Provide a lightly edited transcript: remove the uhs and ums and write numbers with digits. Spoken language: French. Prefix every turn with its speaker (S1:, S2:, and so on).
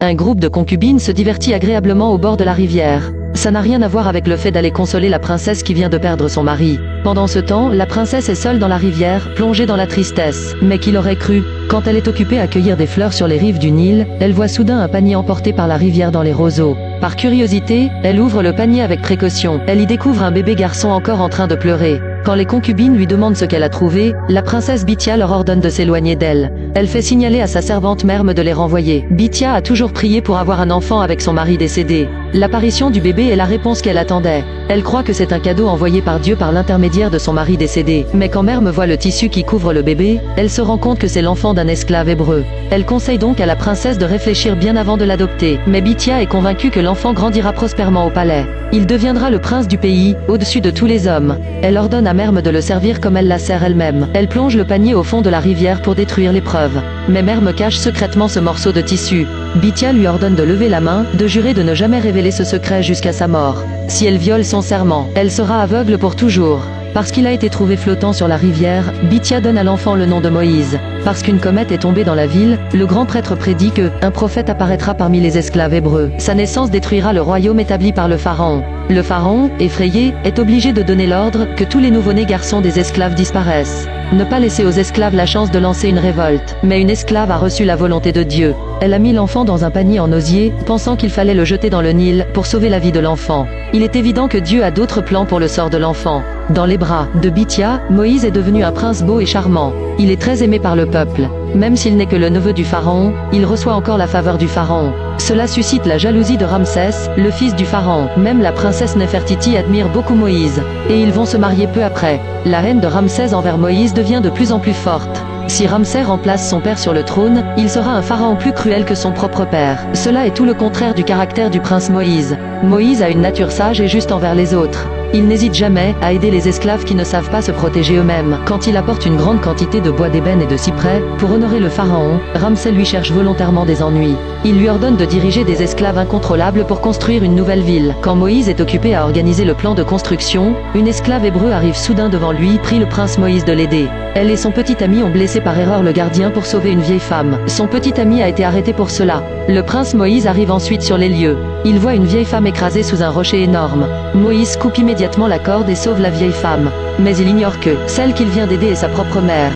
S1: Un groupe de concubines se divertit agréablement au bord de la rivière. Ça n'a rien à voir avec le fait d'aller consoler la princesse qui vient de perdre son mari. Pendant ce temps, la princesse est seule dans la rivière, plongée dans la tristesse. Mais qui l'aurait cru? Quand elle est occupée à cueillir des fleurs sur les rives du Nil, elle voit soudain un panier emporté par la rivière dans les roseaux. Par curiosité, elle ouvre le panier avec précaution. Elle y découvre un bébé garçon encore en train de pleurer. Quand les concubines lui demandent ce qu'elle a trouvé, la princesse Bithia leur ordonne de s'éloigner d'elle. Elle fait signaler à sa servante Merme de les renvoyer. Bithia a toujours prié pour avoir un enfant avec son mari décédé. L'apparition du bébé est la réponse qu'elle attendait. Elle croit que c'est un cadeau envoyé par Dieu par l'intermédiaire de son mari décédé. Mais quand Merme voit le tissu qui couvre le bébé, elle se rend compte que c'est l'enfant d'un esclave hébreu. Elle conseille donc à la princesse de réfléchir bien avant de l'adopter. Mais Bithia est convaincue que l'enfant grandira prospèrement au palais. Il deviendra le prince du pays, au-dessus de tous les hommes. Elle ordonne à Merme de le servir comme elle la sert elle-même. Elle plonge le panier au fond de la rivière pour détruire l'épreuve. Mais Merme cache secrètement ce morceau de tissu. Bithia lui ordonne de lever la main, de jurer de ne jamais révéler ce secret jusqu'à sa mort. Si elle viole son serment, elle sera aveugle pour toujours. Parce qu'il a été trouvé flottant sur la rivière, Bithia donne à l'enfant le nom de Moïse. Parce qu'une comète est tombée dans la ville, le grand prêtre prédit qu'un prophète apparaîtra parmi les esclaves hébreux. Sa naissance détruira le royaume établi par le pharaon. Le pharaon, effrayé, est obligé de donner l'ordre que tous les nouveau-nés garçons des esclaves disparaissent. Ne pas laisser aux esclaves la chance de lancer une révolte. Mais une esclave a reçu la volonté de Dieu. Elle a mis l'enfant dans un panier en osier, pensant qu'il fallait le jeter dans le Nil pour sauver la vie de l'enfant. Il est évident que Dieu a d'autres plans pour le sort de l'enfant. Dans les bras de Bithia, Moïse est devenu un prince beau et charmant. Il est très aimé par le peuple. Même s'il n'est que le neveu du pharaon, il reçoit encore la faveur du pharaon. Cela suscite la jalousie de Ramsès, le fils du pharaon. Même la princesse Nefertiti admire beaucoup Moïse. Et ils vont se marier peu après. La haine de Ramsès envers Moïse devient de plus en plus forte. Si Ramsès remplace son père sur le trône, il sera un pharaon plus cruel que son propre père. Cela est tout le contraire du caractère du prince Moïse. Moïse a une nature sage et juste envers les autres. Il n'hésite jamais à aider les esclaves qui ne savent pas se protéger eux-mêmes. Quand il apporte une grande quantité de bois d'ébène et de cyprès, pour honorer le pharaon, Ramsès lui cherche volontairement des ennuis. Il lui ordonne de diriger des esclaves incontrôlables pour construire une nouvelle ville. Quand Moïse est occupé à organiser le plan de construction, une esclave hébreu arrive soudain devant lui, prie le prince Moïse de l'aider. Elle et son petit ami ont blessé par erreur le gardien pour sauver une vieille femme. Son petit ami a été arrêté pour cela. Le prince Moïse arrive ensuite sur les lieux. Il voit une vieille femme écrasée sous un rocher énorme. Moïse coupe immédiatement la corde et sauve la vieille femme. Mais il ignore que celle qu'il vient d'aider est sa propre mère.